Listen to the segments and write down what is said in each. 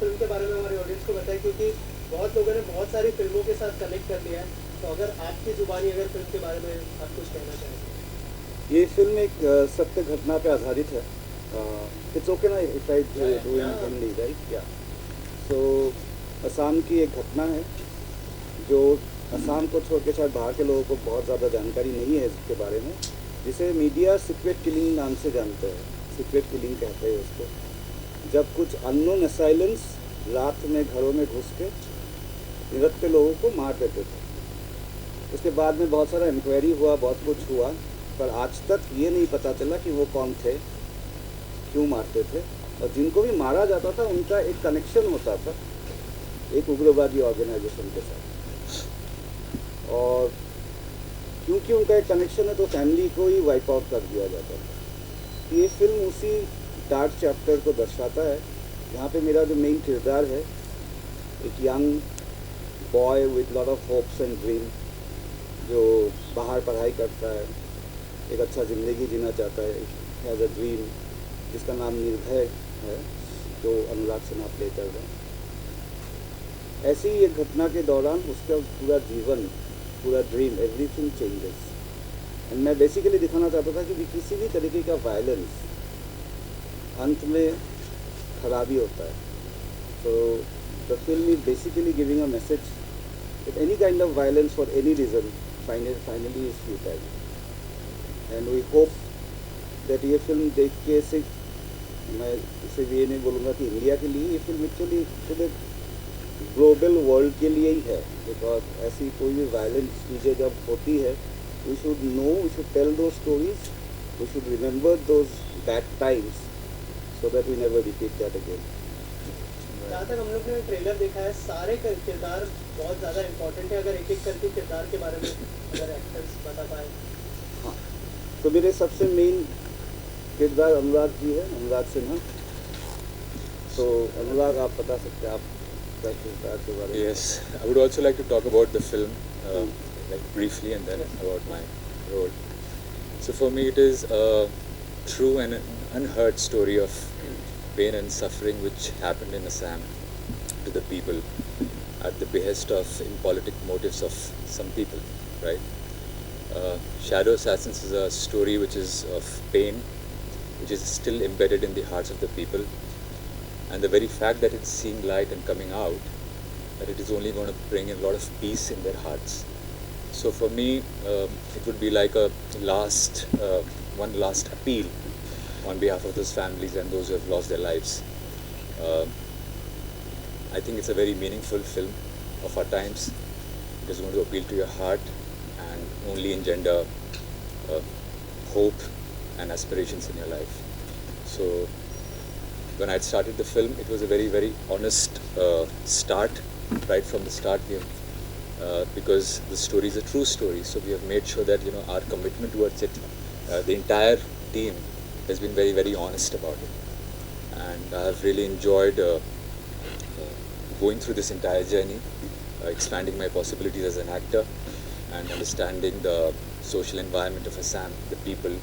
Film के बारे में हमारे ऑडियंस को बताएं, क्योंकि बहुत लोगों ने बहुत सारी फिल्मों के साथ कनेक्ट कर लिया है। तो अगर आपकी जुबानी अगर फिल्म के बारे में आप कुछ कहना चाहें। ये फिल्म एक सत्य घटना पे आधारित है। इट्स ओके ना if I do in Hindi, right? या सो असम की एक घटना है जो असम को छोड़ के शायद बाहर के लोगों को बहुत ज़्यादा जानकारी नहीं है इसके बारे में, जिसे मीडिया सीक्रेट किलिंग नाम से जानते हैं। सीक्रेट किलिंग कहते हैं उसको, जब कुछ अननोन असाइलेंस रात में घरों में घुस के निरक्षर लोगों को मार देते थे। उसके बाद में बहुत सारा इंक्वायरी हुआ, बहुत कुछ हुआ, पर आज तक ये नहीं पता चला कि वो कौन थे, क्यों मारते थे, और जिनको भी मारा जाता था उनका एक कनेक्शन होता था एक उग्रवादी ऑर्गेनाइजेशन के साथ। और क्योंकि उनका एक कनेक्शन है तो फैमिली को ही वाइप आउट कर दिया जाता था। ये फिल्म उसी डार्क चैप्टर को दर्शाता है, जहाँ पे मेरा जो मेन किरदार है, एक young boy with lot of hopes and dream, जो बाहर पढ़ाई करता है, एक अच्छा ज़िंदगी जीना चाहता है, हैज़ अ ड्रीम, जिसका नाम निर्भय है, जो अनुराग सिन्हा प्ले कर रहे हैं। ऐसी ही एक घटना के दौरान उसका पूरा जीवन, पूरा ड्रीम, एवरीथिंग चेंजेस। एंड मैं बेसिकली दिखाना चाहता था कि किसी भी तरीके का वायलेंस अंत में खराबी होता है। तो the film is basically giving a message that any kind of violence for any reason finally is futile. And we hope that ये फिल्म देख के सिर्फ मैं इसे ये नहीं बोलूँगा कि इंडिया के लिए, ये फिल्म एक्चुअली पूरे ग्लोबल वर्ल्ड के लिए ही है। बिकॉज ऐसी कोई भी वायलेंट चीज़ें जब होती है, we should know, we should tell दो stories, we should remember those bad times so that we never repeat that again. जहाँ तक हम लोग ने ट्रेलर देखा है, सारे किरदार बहुत ज़्यादा इम्पोर्टेंट है। अगर एक एक करके किरदार के बारे में अगर एक्टर्स बता पाए। हाँ, तो मेरे सबसे मेन किरदार अनुराग जी है, अनुराग सिन्हा। तो अनुराग, आप बता सकते हैं आपका किरदार के बारे में? Yes, I would also like to talk about the film, like briefly, and then about my role. So for me, it is a true and unheard story of pain and suffering which happened in Assam to the people at the behest of impolitic motives of some people, right? Shadow Assassins is a story which is of pain, which is still embedded in the hearts of the people, and the very fact that it's seeing light and coming out, that it is only going to bring a lot of peace in their hearts. So for me, it would be like a one last appeal on behalf of those families and those who have lost their lives. I think it's a very meaningful film of our times. It is going to appeal to your heart and only engender hope and aspirations in your life. So when I started the film, it was a very, very honest start, right from the start, because the story is a true story. So we have made sure that our commitment towards it, the entire team has been very, very honest about it, and I have really enjoyed going through this entire journey, expanding my possibilities as an actor, and understanding the social environment of Assam, the people,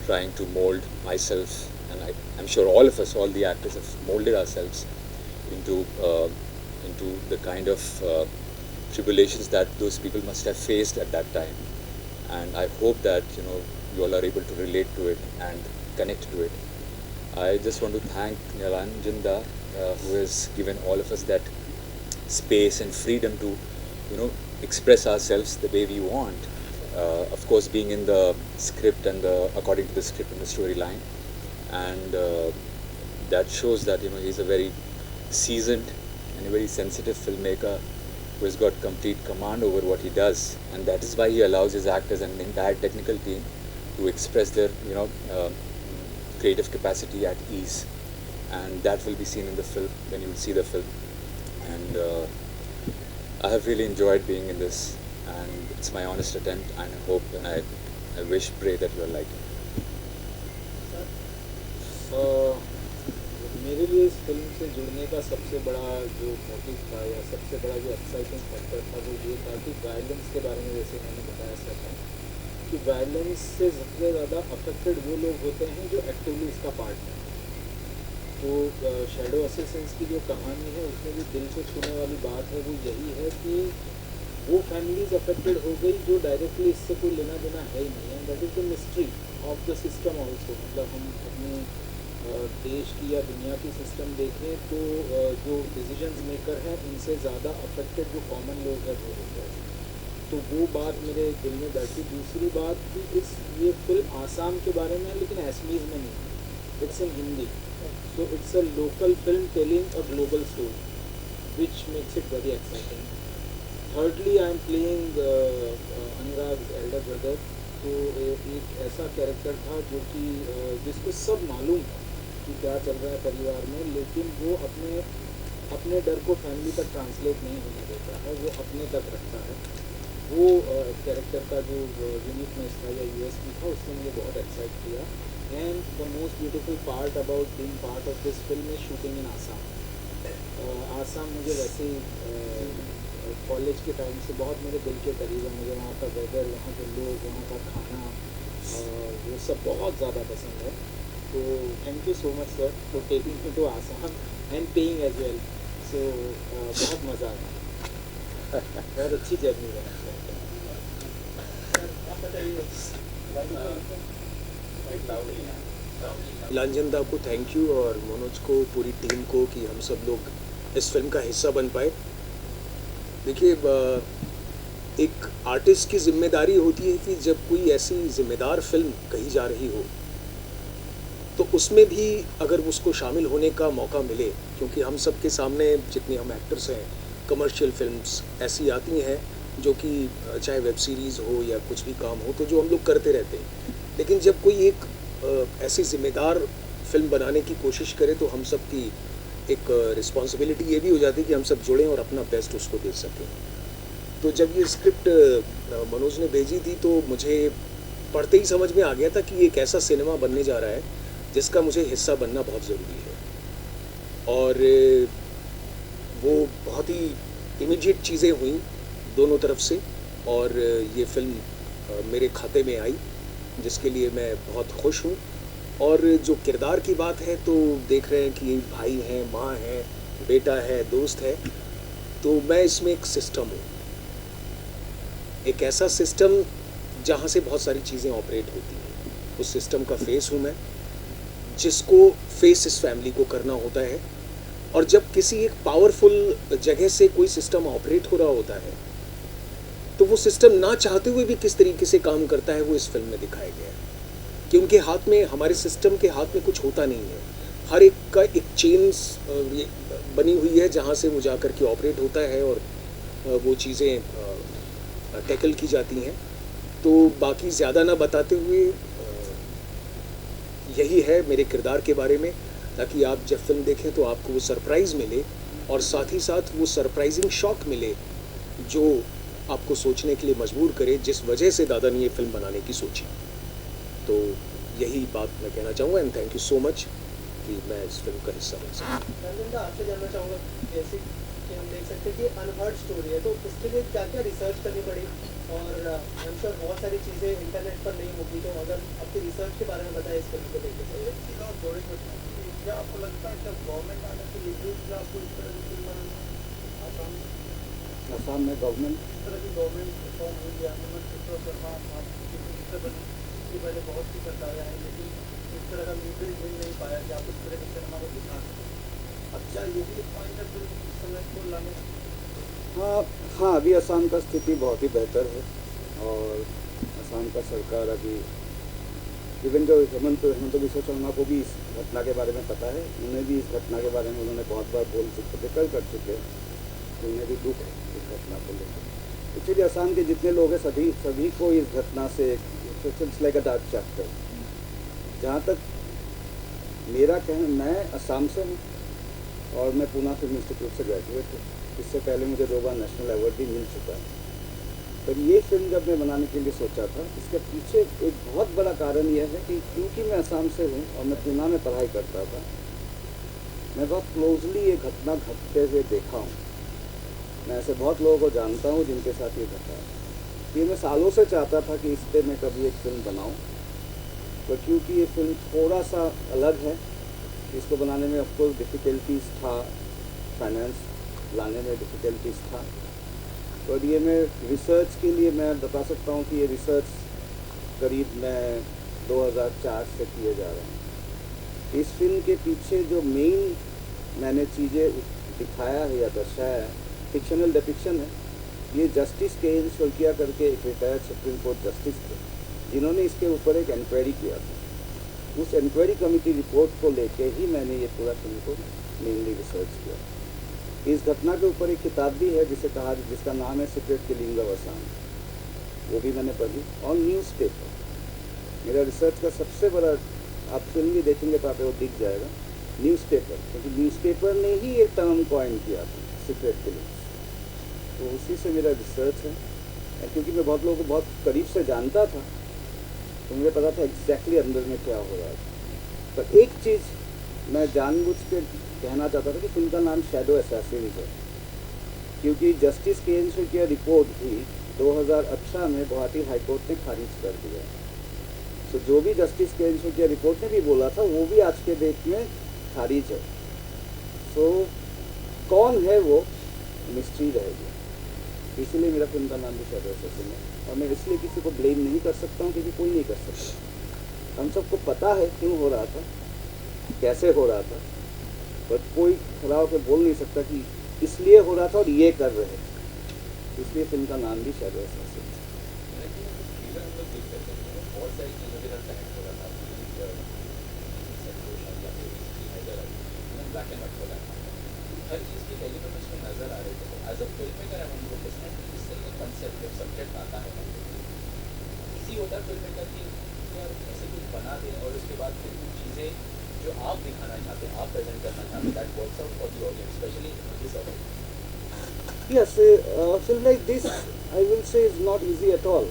trying to mold myself, and I'm sure all of us, all the actors, have molded ourselves into the kind of tribulations that those people must have faced at that time, and I hope that you all are able to relate to it and connect to it. I just want to thank Nilanjanda, who has given all of us that space and freedom to express ourselves the way we want, of course being in the script and according to the script and the storyline, and that shows that he's a very seasoned and a very sensitive filmmaker who has got complete command over what he does, and that is why he allows his actors and the entire technical team to express their creative capacity at ease, and that will be seen in the film when you will see the film. And I have really enjoyed being in this, and it's my honest attempt, and I hope and I wish, pray that you will like it. मेरे लिए इस film से जुड़ने का सबसे बड़ा जो motive था या सबसे बड़ा जो एक्साइटिंग फैक्टर था वो ये था कि वायलेंस के बारे में, जैसे मैंने बताया सर, कि वायलेंस से सबसे ज़्यादा अफेक्टेड वो लोग होते हैं जो एक्टिवली इसका पार्ट हैं। तो शैडो असेसिन्स की जो कहानी है उसमें भी दिल को छूने वाली बात है वो यही है कि वो फैमिलीज अफेक्टेड हो गई जो डायरेक्टली इससे कोई लेना देना है ही नहीं, and that is the mystery of the system also. मतलब हम अपने देश की या दुनिया की सिस्टम देखें तो जो डिसीजंस मेकर हैं उनसे ज़्यादा अफेक्टेड जो कॉमन लोग हैं वो होते हैं। तो वो बात मेरे दिल में बैठी। दूसरी बात कि ये फिल्म आसाम के बारे में है लेकिन एसमीज में नहीं है, it's in Hindi. So it's a local film telling a global story, which makes it very exciting. Thirdly, I am playing Anurag's elder brother. तो एक ऐसा कैरेक्टर था जो कि जिसको सब मालूम था कि क्या चल रहा है परिवार में, लेकिन वो अपने डर को फैमिली तक ट्रांसलेट नहीं होने देता है, वो अपने तक रखता है। वो कैरेक्टर का जो यूनिकनेस था या यूएसपी था उसने मुझे बहुत एक्साइट किया। And the most beautiful part about being part of this film is shooting in Assam. Assam मुझे वैसे ही कॉलेज के टाइम से बहुत मेरे दिल के करीब है। मुझे वहाँ का वेदर, वहाँ के लोग, वहाँ का खाना, वो सब बहुत ज़्यादा पसंद है। तो thank you so much sir for taking me to Assam and paying as well. So बहुत मज़ा आया, बहुत अच्छी जर्नी है। आप बताइए। लांजन दा को थैंक यू और मनोज को, पूरी टीम को कि हम सब लोग इस फिल्म का हिस्सा बन पाए। देखिए, एक आर्टिस्ट की जिम्मेदारी होती है कि जब कोई ऐसी जिम्मेदार फिल्म कही जा रही हो तो उसमें भी अगर उसको शामिल होने का मौका मिले, क्योंकि हम सब के सामने जितने हम एक्टर्स हैं, कमर्शियल फिल्म्स ऐसी आती हैं जो कि चाहे वेब सीरीज़ हो या कुछ भी काम हो तो जो हम लोग करते रहते हैं, लेकिन जब कोई एक ऐसी ज़िम्मेदार फिल्म बनाने की कोशिश करे तो हम सब की एक रिस्पॉन्सिबिलिटी ये भी हो जाती है कि हम सब जुड़ें और अपना बेस्ट उसको दे सकें। तो जब ये स्क्रिप्ट मनोज ने भेजी थी तो मुझे पढ़ते ही समझ में आ गया था कि एक ऐसा सिनेमा बनने जा रहा है जिसका मुझे हिस्सा बनना बहुत ज़रूरी है। और वो बहुत ही इमीडिएट चीज़ें हुई दोनों तरफ से और ये फिल्म मेरे खाते में आई, जिसके लिए मैं बहुत खुश हूँ। और जो किरदार की बात है तो देख रहे हैं कि भाई हैं, माँ हैं, बेटा है, दोस्त है, तो मैं इसमें एक सिस्टम हूँ, एक ऐसा सिस्टम जहाँ से बहुत सारी चीज़ें ऑपरेट होती हैं। उस सिस्टम का फेस हूँ मैं, जिसको फेस इस फैमिली को करना होता है। और जब किसी एक पावरफुल जगह से कोई सिस्टम ऑपरेट हो रहा होता है तो वो सिस्टम ना चाहते हुए भी किस तरीके से काम करता है वो इस फिल्म में दिखाया गया है। कि उनके हाथ में, हमारे सिस्टम के हाथ में कुछ होता नहीं है, हर एक का एक चेन्स बनी हुई है जहाँ से वो जा कर के ऑपरेट होता है और वो चीज़ें टैकल की जाती हैं। तो बाकी ज़्यादा ना बताते हुए यही है मेरे किरदार के बारे में, ताकि आप जब फिल्म देखें तो आपको वो सरप्राइज़ मिले और साथ ही साथ वो सरप्राइजिंग शॉक मिले जो आपको सोचने के लिए मजबूर करे, जिस वजह से दादा ने ये फिल्म बनाने की सोची। तो यही बात मैं कहना चाहूँगा and thank you so much कि मैं इस फिल्म का हिस्सा बन सका। रंजन, आपसे जानना चाहूँगा, जैसे कि हम देख सकते हैं कि अनहर्ड स्टोरी है, तो उसके लिए क्या क्या रिसर्च करनी पड़ी? और आई एम श्योर बहुत सारी चीज़ें इंटरनेट पर नहीं होगी, तो अगर आपकी रिसर्च के बारे में बताएं इस फिल्म को लेकर। क्या आपको लगता है जब गवर्नमेंट आने से लेकर आपको इस तरह की फिल्म बनानी आसाम में गवर्नमेंट इस तरह की गवर्नमेंट फॉर्म हुई है, हेमंत बिस्वा शर्मा आपसे बनी, इससे पहले बहुत सी सरकारें आई, लेकिन इस तरह का मीडिया मिल नहीं पाया कि आप इस तरह के सिनेमा को दिखा सकें। अच्छा, ये भी एक पॉइंट है फिल्म इस समय को लाने। हाँ, अभी असम का स्थिति बहुत ही बेहतर है और असम का सरकार अभी इवन जो हेमंत बिस्वा शर्मा को भी इस घटना के बारे में पता है, उन्हें भी इस घटना के बारे में उन्होंने बहुत बार बोल चुके थे, कल कर चुके हैं, तो उन्हें भी दुख है इस घटना को लेकर। इसलिए असम के जितने लोग हैं सभी को इस घटना से it's like a dark chapter. जहाँ तक मेरा कहना, मैं असम से हूँ और मैं पूना फिल्म इंस्टीट्यूट से ग्रेजुएट हूँ। इससे पहले मुझे 2 बार नेशनल अवार्ड भी मिल चुका है। पर ये फिल्म जब मैं बनाने के लिए सोचा था, इसके पीछे एक बहुत बड़ा कारण यह है कि क्योंकि मैं असम से हूँ और मैं पूना में पढ़ाई करता था, मैं बहुत क्लोजली ये घटना घटते हुए देखा हूँ। मैं ऐसे बहुत लोगों को जानता हूँ जिनके साथ ये घटा है। ये मैं सालों से चाहता था कि इस पर मैं कभी एक फ़िल्म बनाऊँ, पर क्योंकि ये फिल्म थोड़ा सा अलग है, इसको बनाने में ऑफकोर्स डिफ़िकल्टीज था, फाइनेंस लाने में डिफ़िकल्टीज था, और ये मैं रिसर्च के लिए मैं बता सकता हूँ कि ये रिसर्च करीब मैं 2004 से किए जा रहे हैं। इस फिल्म के पीछे जो मेन मैंने चीज़ें दिखाया है या दर्शाया है, फिक्शनल डिपिक्शन है। ये जस्टिस के एन शोल्किया करके एक रिटायर्ड सुप्रीम कोर्ट जस्टिस थे, जिन्होंने इसके ऊपर एक इंक्वायरी किया था। उस इंक्वायरी कमेटी रिपोर्ट को लेके ही मैंने ये पूरा फिल्म को मेनली रिसर्च किया। इस घटना के ऊपर एक किताब भी है जिसका नाम है सीक्रेट किलिंग ऑफ असम, वो भी मैंने पढ़ी। और न्यूज़पेपर, मेरा रिसर्च का सबसे बड़ा, आप फिल्म भी देखेंगे तो आपको दिख जाएगा, न्यूज़पेपर, क्योंकि न्यूज़पेपर ने ही एक टर्म कॉइन किया था सीक्रेट किलिंग, तो उसी से मेरा रिसर्च है। और क्योंकि मैं बहुत लोगों को बहुत करीब से जानता था, तो मुझे पता था एग्जैक्टली अंदर में क्या हो रहा था। पर एक चीज़ मैं जानबूझ के कहना चाहता था कि फिल्म का नाम शैडो असैसिन्स है, क्योंकि जस्टिस के एन की रिपोर्ट भी 2018 में गुवाहाटी हाईकोर्ट ने खारिज कर दिया। तो जो भी जस्टिस के एन की रिपोर्ट ने भी बोला था वो भी आज के डेट में खारिज है। तो कौन है वो मिस्ट्री रहेगी, इसीलिए मेरा फिल्म का नाम भी शैडो असैसिन है। और मैं इसलिए किसी को ब्लेम नहीं कर सकता हूँ, क्योंकि कोई नहीं कर सकता। हम सबको पता है क्यों हो रहा था, कैसे हो रहा था, बट कोई खड़ा होकर बोल नहीं सकता कि इसलिए हो रहा था और ये कर रहे थे। इसलिए फिल्म का नाम भी शैडो असैसिन है। बहुत सारी चीज़ों के साथ कनेक्ट हो रहा था, ब्लैक एंड व्हाइट वाला हर चीज़ की एलिमेंट उसमें नजर आ रहे थे। एज अ फिल्म मेकर हम लोग डिफरेंट इस तरह के कंसेप्ट जब सब्जेक्ट आता है, इसी होता है फिल्म मेकर की यार ऐसे कुछ बना दें और उसके बाद फिर कुछ चीज़ें जो आप दिखाना चाहते हैं, आप प्रेजेंट करना चाहते हैं, that works out for the audience, specially this award. Yes, a film like this, I will say, is not easy at all,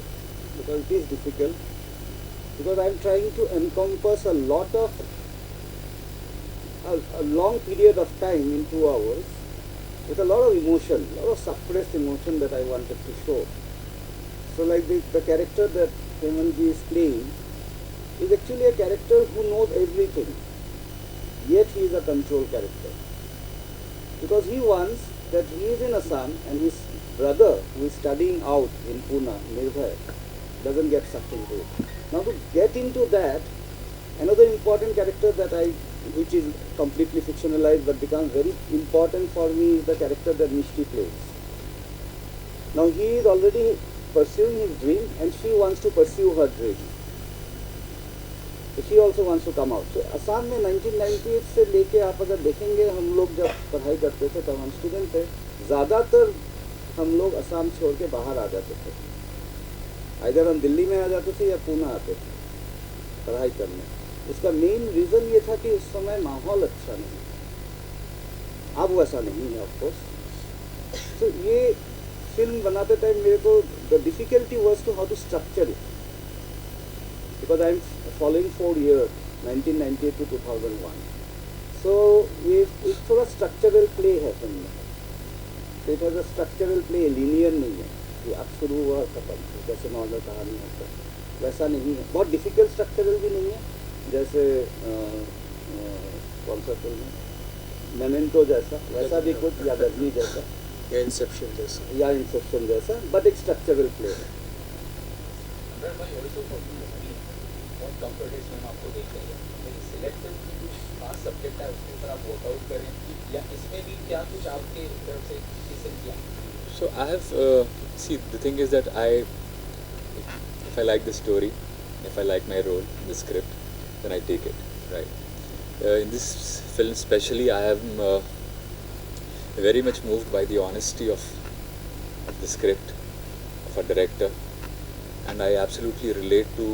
because it is difficult. Because I am trying to encompass a lot of a long period of time in 2 hours, with a lot of emotion, a lot of suppressed emotion that I wanted to show. So, like the character that Hemanji is playing is actually a character who knows everything, yet he is a control character, because he wants that he is in Assam and his brother who is studying out in Pune, Nirbhay, doesn't get sucked into it. Now to get into that, another important character which is completely fictionalized but becomes very important for me, is the character that Mishti plays. Now he is already pursuing his dream and she wants to pursue her dream. So she also wants to come out. So Assam में 1998 से लेके आप अगर देखेंगे, हम लोग जब पढ़ाई करते थे तब हम स्टूडेंट थे, ज़्यादातर हम लोग असम छोड़ के बाहर आ जाते थे। इधर हम दिल्ली में आ जाते थे या पुणे आते थे पढ़ाई करने। उसका मेन रीज़न ये था कि उस समय माहौल अच्छा नहीं था। अब वैसा नहीं है ऑफकोर्स। तो ये फिल्म बनाते टाइम मेरे को the difficulty was to how to structure it, because I am following 4 years, 1998 to 2001. So ये एक थोड़ा स्ट्रक्चरल प्ले है फिल्म में। तो it has a structural play, linear नहीं है कि अब शुरू हुआ खत्म, जैसे नॉर्मल कहानी होता है वैसा नहीं है। बहुत डिफ़िकल्ट स्ट्रक्चरल भी नहीं है, जैसे कौन सा फिल्म है, मेमेंटो जैसा, वैसा भी कुछ, या गजनी जैसा, या इंसेप्शन जैसा, बट एक स्ट्रक्चरल प्ले है। बहुत कम प्रोजेक्ट्स में हम आपको देख रहे हैं, लेकिन सिलेक्टिव कुछ खास सब्जेक्ट है उसके ऊपर आप वर्कआउट करें, या इसमें भी क्या कुछ आपके तरफ से किसी किया? So I have see the thing is that if I like the story, if I like my role in the script, then I take it, right? In this film especially, I am very much moved by the honesty of the script of a director, and I absolutely relate to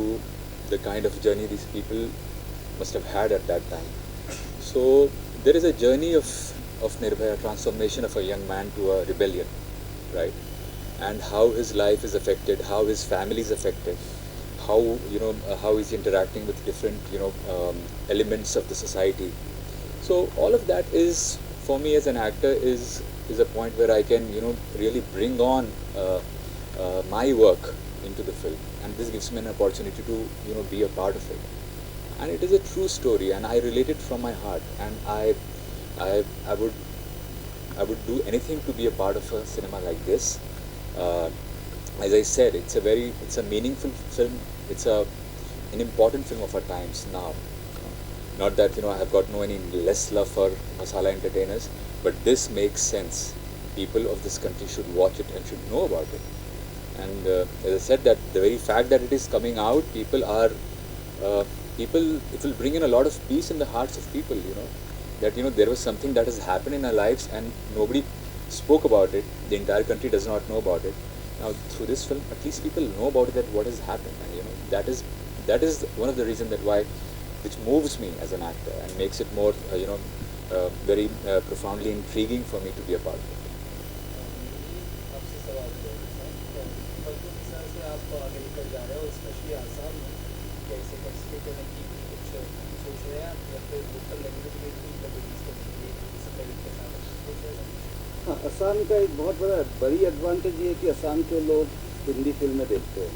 the kind of journey these people must have had at that time. So there is a journey of Nirbhay, a transformation of a young man to a rebellion, right? And how his life is affected, how his family is affected, how how he's interacting with different elements of the society. So all of that is, for me as an actor, is a point where I can really bring on my work into the film, and this gives me an opportunity to be a part of it. and it is a true story, and I relate it from my heart, and I would do anything to be a part of a cinema like this. As I said, it's a meaningful film. It's an important film of our times now. Not that I have got no any less love for masala entertainers, but this makes sense. People of this country should watch it and should know about it. And as I said, that the very fact that it is coming out, it will bring in a lot of peace in the hearts of people. That there was something that has happened in our lives and nobody spoke about it. The entire country does not know about it. Now through this film, at least people know about it, that what has happened, and that is one of the reasons which moves me as an actor and makes it more very profoundly intriguing for me to be a part of it. आपसे सवाल है sir, पद्म मिसाल से आप आगे निकल जा रहे हो, स्पेशली आसाम में कैसे कैसे करने की कुछ सोच रहे हैं आप, या फिर लोकल लैंग्वेज में भी कम्युनिटीज के सपोर्ट के साथ सोच रहे हैं? हाँ, असम का एक बहुत बड़ी एडवांटेज ये है कि असम के लोग हिंदी फिल्में देखते हैं,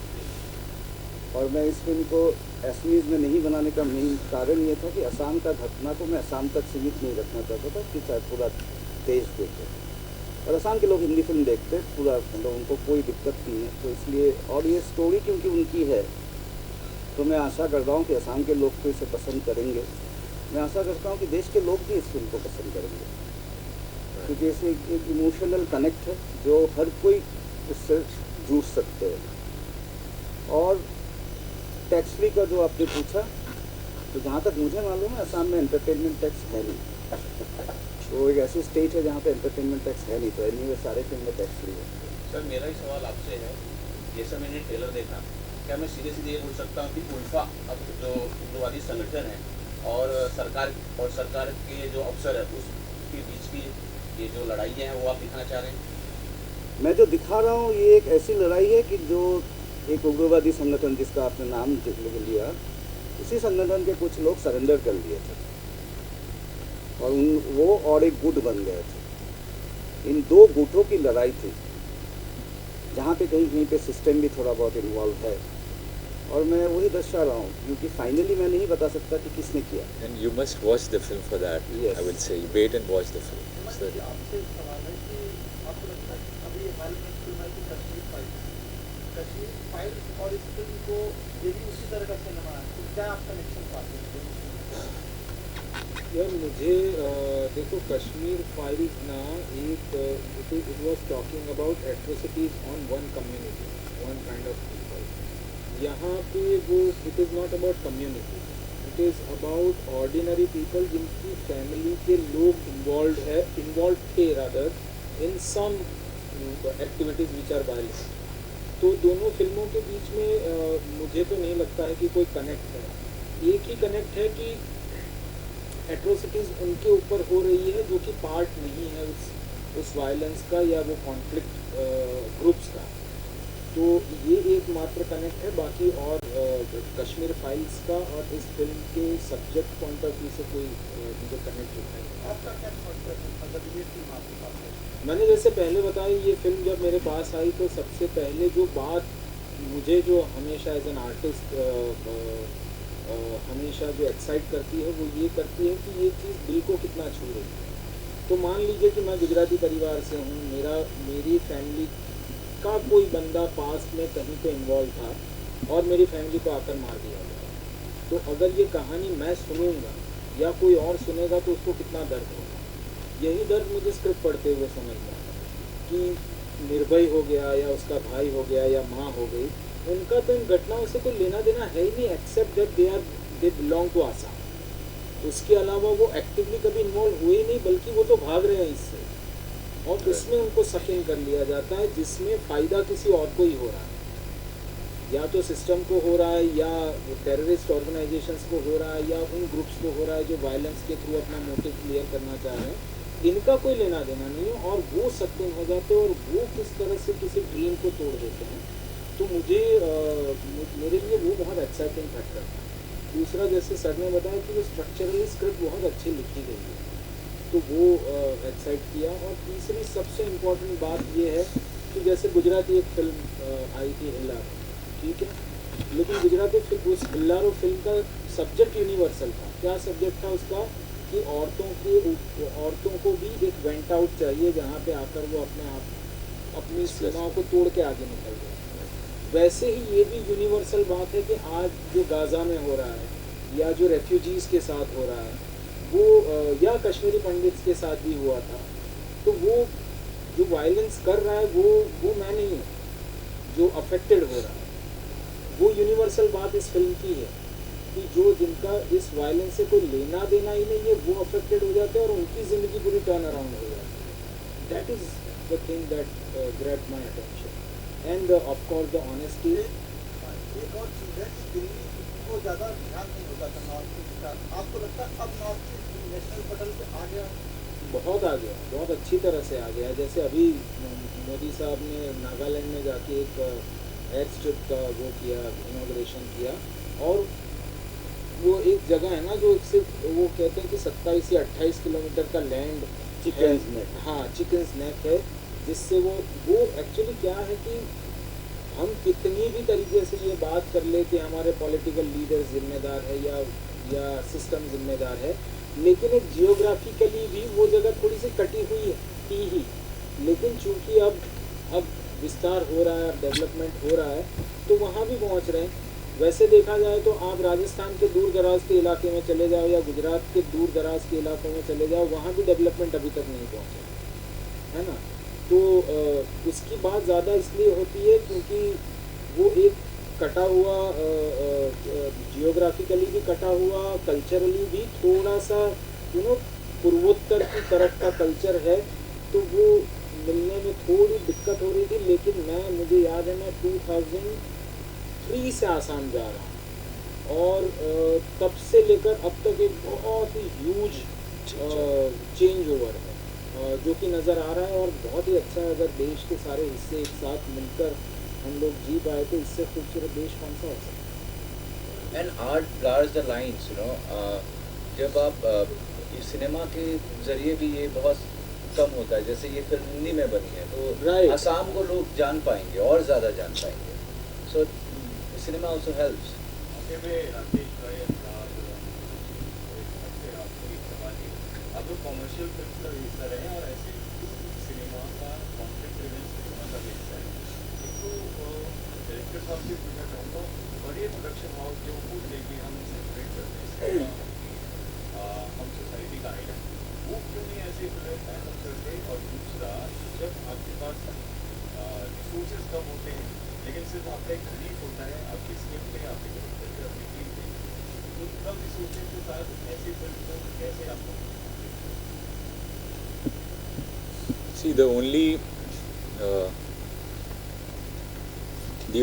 और मैं इस फिल्म को असमीज़ में नहीं बनाने का मेन कारण ये था कि असम का घटना को मैं असम तक सीमित नहीं रखना चाहता था कि शायद पूरा देश देखे, और असम के लोग हिंदी फिल्म देखते पूरा, मतलब उनको कोई दिक्कत नहीं है। तो इसलिए, और ये स्टोरी क्योंकि उनकी है, तो मैं आशा करता हूँ कि असम के लोग तो इसे पसंद करेंगे। मैं आशा करता हूँ कि देश के लोग भी इस फिल्म को पसंद करेंगे, क्योंकि इसे एक इमोशनल कनेक्ट है जो हर कोई उससे जुड़ सकते हैं। और टैक्स फ्री का जो आपने पूछा, तो जहाँ तक मुझे मालूम है असम में एंटरटेनमेंट टैक्स है नहीं, तो एक ऐसी स्टेट है जहाँ पे एंटरटेनमेंट टैक्स है नहीं, तो एनीवे सारे फिल्म में टैक्स फ्री है। सर मेरा ही सवाल आपसे है, जैसा मैंने ट्रेलर देखा, क्या मैं सीधे सीधे ये बोल सकता हूँ कि उल्फा अब जो उग्रवादी संगठन है और सरकार के जो अफसर है उसके बीच की ये जो लड़ाइयाँ हैं वो आप दिखाना चाह रहे हैं? मैं जो दिखा रहा हूँ ये एक ऐसी लड़ाई है कि जो एक उग्रवादी संगठन जिसका आपने नाम लिया, उसी संगठन के कुछ लोग सरेंडर कर लिए थे और वो और एक गुट बन गए थे। इन दो गुटों की लड़ाई थी, जहाँ पे कहीं कहीं पे सिस्टम भी थोड़ा बहुत इन्वॉल्व है, और मैं वही दर्शा रहा हूँ, क्योंकि फाइनली मैं नहीं बता सकता कि किसने किया। And you must watch the film for that. Yes. I will say, wait and watch the film. So, आपसे एक सवाल है कि आपको लगता है कि अभी हाल में फिल्म आई थी कश्मीर फाइल्स और इस फिल्म को ये भी उसी तरह का सिनेमा है, तो क्या आप कनेक्शन पाते हैं? यार मुझे देखो, कश्मीर फाइल्स ना एक it was talking about atrocities on one community, one kind of people. यहाँ पे वो it is not about community, it is about ordinary people जिनकी फैमिली के लोग इन्वॉल्व थे rather in some activities which are violent. तो दोनों फिल्मों के बीच में मुझे तो नहीं लगता है कि कोई कनेक्ट है। एक ही कनेक्ट है कि एट्रोसिटीज़ उनके ऊपर हो रही है जो कि पार्ट नहीं है उस वायलेंस का या वो कॉन्फ्लिक्ट ग्रुप्स का। तो ये एक मात्र कनेक्ट है, बाकी और कश्मीर फाइल्स का और इस फिल्म के सब्जेक्ट पॉइंट ऑफ व्यू से कोई मुझे कनेक्ट होता है। आपका क्या मतलब ये फिल्म आपके पास है? मैंने जैसे पहले बताया, ये फिल्म जब मेरे पास आई तो सबसे पहले जो बात मुझे जो हमेशा एज एन आर्टिस्ट हमेशा जो एक्साइट करती है वो ये करती है कि ये चीज़ दिल को कितना छू रही है। तो मान लीजिए कि मैं गुजराती परिवार से हूँ, मेरी फैमिली का कोई बंदा पास्ट में कहीं पे इन्वॉल्व था और मेरी फैमिली को आकर मार दिया गया, तो अगर ये कहानी मैं सुनूंगा या कोई और सुनेगा तो उसको कितना दर्द होगा। यही दर्द मुझे स्क्रिप्ट पढ़ते हुए समझ में आया कि निर्भय हो गया या उसका भाई हो गया या माँ हो गई, उनका तो इन घटनाओं से कोई लेना देना है ही नहीं, except that they belong to Assam. उसके अलावा वो एक्टिवली कभी इन्वॉल्व हुए ही नहीं, बल्कि वो तो भाग रहे हैं इससे, और उसमें उनको सकिंग कर लिया जाता है जिसमें फ़ायदा किसी और को ही हो रहा है, या तो सिस्टम को हो रहा है या टेररिस्ट ऑर्गेनाइजेशंस को हो रहा है या उन ग्रुप्स को हो रहा है जो वायलेंस के थ्रू अपना मोटिव क्लियर करना चाह रहे हैं। इनका कोई लेना देना नहीं है और वो सकिंग हो जाते हैं और वो किस तरह से किसी ड्रीम को तोड़ देते हैं। तो मेरे लिए वो बहुत एक्साइटिंग फैक्टर था। दूसरा, जैसे सर ने बताया कि वो स्ट्रक्चरली स्क्रिप्ट बहुत अच्छी लिखी गई है, तो वो एक्साइट किया। और तीसरी सबसे इम्पोर्टेंट बात ये है कि जैसे गुजराती एक फिल्म आई थी हिल्लारो, ठीक है, लेकिन गुजराती फिल्म उस हिल्लारो फिल्म का सब्जेक्ट यूनिवर्सल था। क्या सब्जेक्ट था उसका? कि औरतों को भी एक वेंट आउट चाहिए जहाँ पे आकर वो अपनी सीमाओं को तोड़ के आगे निकल जाए। वैसे ही ये भी यूनिवर्सल बात है कि आज जो गाज़ा में हो रहा है या जो रेफ्यूजीज़ के साथ हो रहा है वो या कश्मीरी पंडित्स के साथ भी हुआ था, तो वो जो वायलेंस कर रहा है वो मैं नहीं हूँ, जो अफेक्टेड हो रहा है। वो यूनिवर्सल बात इस फिल्म की है कि जो जिनका इस वायलेंस से कोई लेना देना ही नहीं है वो अफेक्टेड हो जाते हैं और उनकी ज़िंदगी पूरी टर्न अराउंड हो जाती है। That is the thing that grabbed my attention end of course the honesty. एक और चीज़ है कि दिल्ली को ज़्यादा ध्यान नहीं होता था नॉर्थ ईस्ट का, आपको लगता है अब नॉर्थ ईस्ट नेशनल पटल पे आ गया? बहुत आ गया, बहुत अच्छी तरह से आ गया। जैसे अभी मोदी साहब ने नागालैंड में जाके एक एयर स्ट्रिप का वो किया, इनॉग्रेशन किया, और वो एक जगह है ना जो सिर्फ वो कहते हैं कि 27 या 28 किलोमीटर का लैंड चिकन्स नेक। हाँ, चिकन्स नेक है, जिससे वो एक्चुअली क्या है कि हम कितनी भी तरीके से ये बात कर ले कि हमारे पॉलिटिकल लीडर्स जिम्मेदार है या सिस्टम जिम्मेदार है, लेकिन एक जियोग्राफिकली भी वो जगह थोड़ी सी कटी हुई थी ही। लेकिन चूंकि अब विस्तार हो रहा है, अब डेवलपमेंट हो रहा है, तो वहाँ भी पहुँच रहे हैं। वैसे देखा जाए तो आप राजस्थान के दूर दराज के इलाके में चले जाओ या गुजरात के दूर दराज के इलाकों में चले जाओ, वहाँ भी डेवलपमेंट अभी तक नहीं पहुँचा है ना। तो उसकी बात ज़्यादा इसलिए होती है क्योंकि वो एक कटा हुआ जियोग्राफिकली भी कटा हुआ, कल्चरली भी थोड़ा सा पूर्वोत्तर की तरफ का कल्चर है, तो वो मिलने में थोड़ी दिक्कत हो रही थी। लेकिन मुझे याद है मैं 2003 से आसाम जा रहा हूँ और तब से लेकर अब तक एक बहुत ही ह्यूज चेंज ओवर है जो कि नज़र आ रहा है और बहुत ही अच्छा है। अगर देश के सारे हिस्से एक साथ मिलकर हम लोग जी पाए तो इससे खूबसूरत देश कौन सा हो सकता है। And art blurs the lines, जब आप इस सिनेमा के ज़रिए भी ये बहुत कम होता है। जैसे ये फिल्म हिंदी में बनी है तो असम को लोग जान पाएंगे और ज़्यादा जान पाएंगे। सो सिनेमा ऑल्सो हेल्प्स। आप लोग कॉमर्शियल फिल्म का हिस्सा रहे और ऐसे सिनेमा का कॉन्टेंट ड्रिवन सिनेमा का भी हिस्सा है, तो डायरेक्टर साहब से पूछना चाहूँगा, बड़े प्रोडक्शन हाउस जो फूड लेके हम सेलिब्रेट करते हैं हम सोसाइटी का आइडल, वो क्यों नहीं ऐसे मेहनत करते? और दूसरा, जब आपके पास रिसोर्सेज कम होते हैं लेकिन सिर्फ आपका एक खरीद होता है आपकी स्क्रिप्ट पे, आपके डायरेक्टर पे, अपनी टीम पे, तो कम रिसोर्सेज के साथ ऐसी फिल्म को कैसे आपको? See, the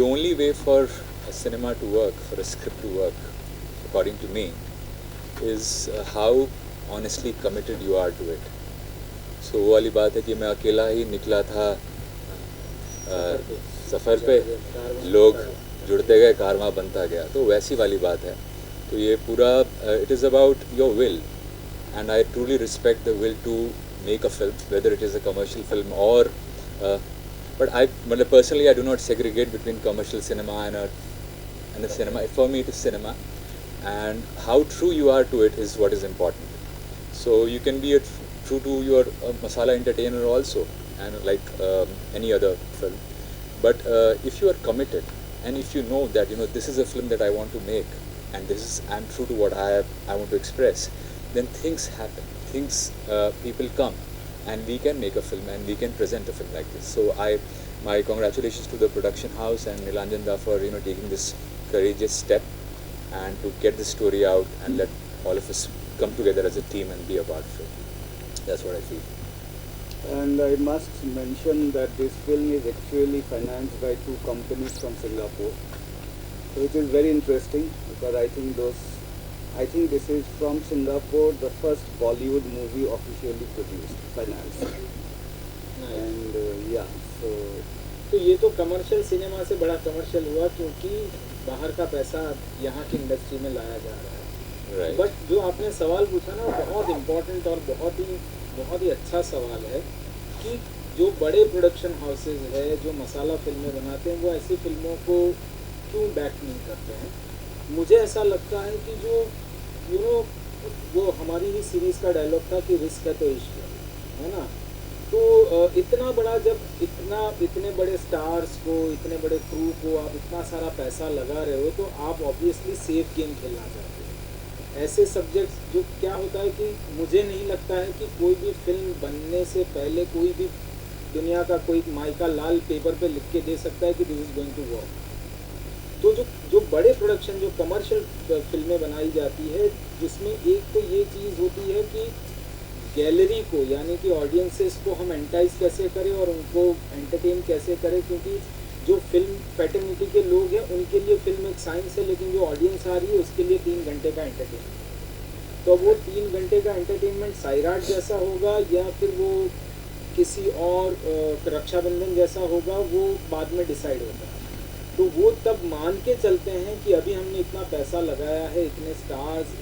only way for a cinema to work, for a script to work, according to me, is how honestly committed you are to it. So वो वाली बात है कि मैं अकेला ही निकला था सफ़र पे, लोग जुड़ते गए, कारवां बनता गया, तो वैसी वाली बात है। तो ये पूरा it is about your will, and I truly respect the will to make a film, whether it is a commercial film or but personally I do not segregate between commercial cinema and a cinema. For me it is cinema, and how true you are to it is what is important. So you can be true to your masala entertainer also, and like any other film, but if you are committed and if you know that this is a film that I want to make and I'm true to what I want to express, then things happen. People come and we can make a film and we can present a film like this. So my congratulations to the production house and Nilanjan Da for taking this courageous step and to get the story out and let all of us come together as a team and be a part of it. That's what I feel. And I must mention that this film is actually financed by 2 companies from Singapore, which is very interesting because I think this is from Singapore the first Bollywood movie officially produced, financed. And तो ये तो commercial cinema से बड़ा commercial हुआ क्योंकि बाहर का पैसा यहाँ की इंडस्ट्री में लाया जा रहा है। Right. बट जो आपने सवाल पूछा ना बहुत इम्पोर्टेंट और बहुत ही अच्छा सवाल है कि जो बड़े प्रोडक्शन हाउसेज है जो मसाला फिल्में बनाते हैं वो ऐसी फिल्मों को क्यों बैक नहीं करते हैं। मुझे ऐसा लगता है कि जो वो हमारी ही सीरीज़ का डायलॉग था कि रिस्क है तो इश्क है ना। तो इतना बड़ा जब इतने बड़े स्टार्स को, इतने बड़े क्रू को आप इतना सारा पैसा लगा रहे हो, तो आप ऑब्वियसली सेफ गेम खेलना चाहते हो। ऐसे सब्जेक्ट्स जो क्या होता है कि मुझे नहीं लगता है कि कोई भी फिल्म बनने से पहले कोई भी दुनिया का कोई माइका लाल पेपर पे लिख के दे सकता है कि this is going to work. तो जो बड़े प्रोडक्शन, जो कमर्शियल फिल्में बनाई जाती है, जिसमें एक तो ये चीज़ होती है कि गैलरी को, यानी कि ऑडियंसेस को हम एंटाइज कैसे करें और उनको एंटरटेन कैसे करें, क्योंकि जो फिल्म फैटर्निटी के लोग हैं उनके लिए फिल्म एक साइंस है, लेकिन जो ऑडियंस आ रही है उसके लिए 3 घंटे का एंटरटेनमेंट। तो वो 3 घंटे का एंटरटेनमेंट सैराट जैसा होगा या फिर वो किसी और रक्षाबंधन जैसा होगा, वो बाद में डिसाइड होता है। तो वो तब मान के चलते हैं कि अभी हमने इतना पैसा लगाया है, इतने स्टार्स,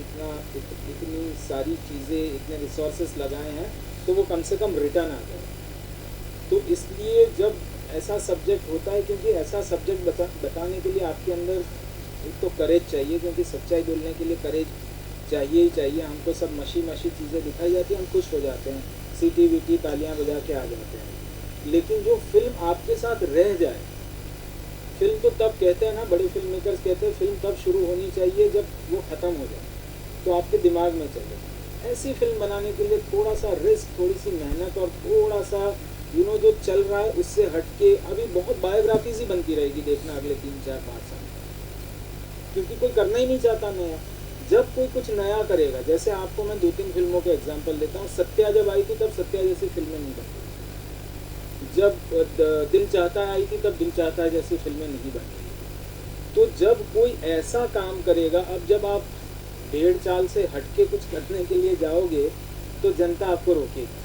इतनी सारी चीज़ें, इतने रिसोर्सेस लगाए हैं, तो वो कम से कम रिटर्न आ जाए। तो इसलिए जब ऐसा सब्जेक्ट होता है, क्योंकि ऐसा सब्जेक्ट बताने के लिए आपके अंदर एक तो करेज चाहिए, क्योंकि सच्चाई बोलने के लिए करेज चाहिए ही चाहिए। हमको सब मशी चीज़ें दिखाई जाती हैं, हम खुश हो जाते हैं, सीटी वीटी तालियां बजा के आ जाते हैं। लेकिन जो फिल्म आपके साथ रह जाए, फिल्म तो तब कहते हैं ना, बड़े फिल्म मेकर्स कहते हैं फिल्म तब शुरू होनी चाहिए जब वो ख़त्म हो जाए, तो आपके दिमाग में चले। ऐसी फिल्म बनाने के लिए थोड़ा सा रिस्क, थोड़ी सी मेहनत और थोड़ा सा जो चल रहा है उससे हट के, अभी बहुत बायोग्राफीज ही बनती रहेगी, देखना अगले 3, 4, 5 साल, क्योंकि कोई करना ही नहीं चाहता नया। जब कोई कुछ नया करेगा, जैसे आपको मैं 2-3 फिल्मों के एग्जाम्पल देता हूँ। सत्या जब आई थी तब सत्या जैसी फिल्में नहीं बनी। जब दिल चाहता है आई थी तब दिल चाहता है जैसी फिल्में नहीं बनी। तो जब कोई ऐसा काम करेगा, अब जब आप भेड़ चाल से हटके कुछ करने के लिए जाओगे तो जनता आपको रोकेगी,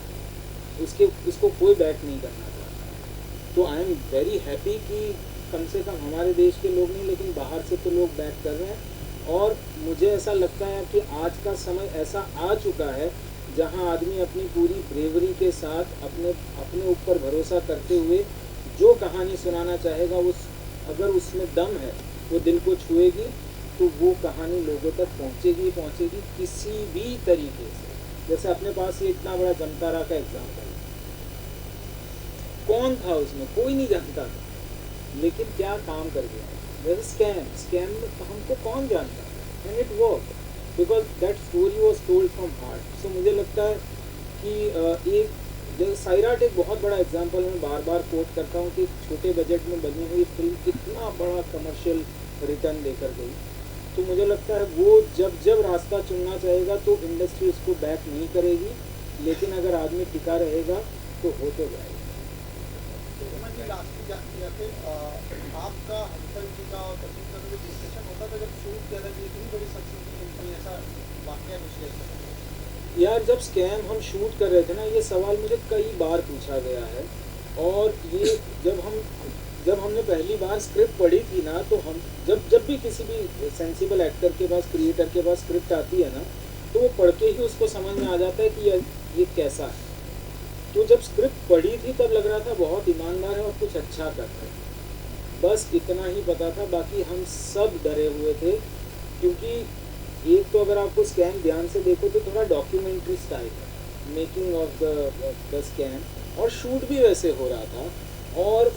उसको कोई बैक नहीं करना चाहता। तो आई एम वेरी हैप्पी कि कम से कम हमारे देश के लोग नहीं, लेकिन बाहर से तो लोग बैक कर रहे हैं। और मुझे ऐसा लगता है कि आज का समय ऐसा आ चुका है जहां आदमी अपनी पूरी ब्रेवरी के साथ अपने ऊपर भरोसा करते हुए जो कहानी सुनाना चाहेगा, अगर उसमें दम है, वो दिल को छुएगी, तो वो कहानी लोगों तक पहुंचेगी किसी भी तरीके से। जैसे अपने पास ये इतना बड़ा जमतारा का एग्जाम्पल, कौन था उसमें, कोई नहीं जानता था, लेकिन क्या काम कर गया। स्कैम में हमको कौन जानता है, and it work because that story was told from heart. So मुझे लगता है कि एक जैसे सैराट एक बहुत बड़ा एग्जाम्पल मैं बार बार कोट करता हूँ कि छोटे बजट में बनी हुई फिल्म कितना बड़ा कमर्शियल रिटर्न देकर गई। तो मुझे लगता है वो जब रास्ता चुनना चाहेगा तो इंडस्ट्री उसको बैक नहीं करेगी, लेकिन अगर आदमी टिका रहेगा तो हो तो जाएगा। आपका हंसल जी का और कपिल का जो डिस्कशन होता था जब शूट किया था कि इतनी बड़ी सक्सेस की कोई ऐसा वाकया विशेष यार, जब स्कैम हम शूट कर रहे थे ना, ये सवाल मुझे कई बार पूछा गया है। और ये जब हमने पहली बार स्क्रिप्ट पढ़ी थी ना, तो हम जब भी किसी भी सेंसिबल एक्टर के पास, क्रिएटर के पास स्क्रिप्ट आती है ना, तो वो पढ़ के ही उसको समझ में आ जाता है कि ये कैसा है। तो जब स्क्रिप्ट पढ़ी थी तब लग रहा था बहुत ईमानदार है और कुछ अच्छा कर रहा है, बस इतना ही पता था। बाकी हम सब डरे हुए थे, क्योंकि एक तो अगर आपको स्कैम ध्यान से देखो तो थोड़ा डॉक्यूमेंट्री स्टाइल है, मेकिंग ऑफ द स्कैम, और शूट भी वैसे हो रहा था। और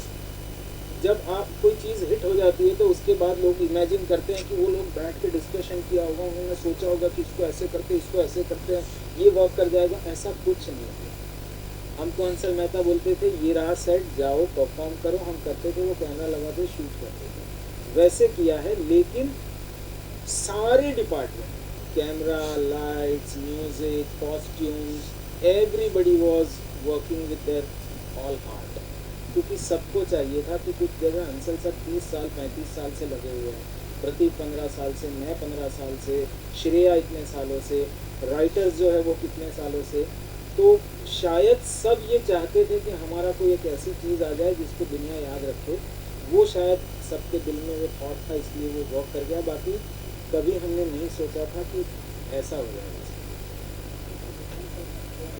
जब आप कोई चीज़ हिट हो जाती है तो उसके बाद लोग इमेजिन करते हैं कि वो लोग बैठ के डिस्कशन किया होगा, उन्होंने सोचा होगा कि इसको ऐसे करते, इसको ऐसे करते हैं, ये वर्क कर जाएगा। ऐसा कुछ नहीं है। हमको हंसल मेहता बोलते थे ये रहा सेट, जाओ परफॉर्म करो, हम करते थे, वो कैमरा लगाते शूट करते थे, वैसे किया है। लेकिन सारे department, camera, lights, music, costumes, everybody was working with their all heart, क्योंकि सबको चाहिए था कि कुछ जगह हंसल सर 30 साल 35 साल से लगे हुए हैं, प्रतीक 15 साल से, मैं 15 साल से, श्रेया इतने सालों से, राइटर्स जो है वो कितने सालों से। तो शायद सब ये चाहते थे कि हमारा कोई एक ऐसी चीज़ आ जाए जिसको दुनिया याद रखे। वो शायद सबके दिल में वो थॉट था, इसलिए वो वर्क कर गया। बाकी कभी हमने नहीं सोचा था कि ऐसा हो जाएगा।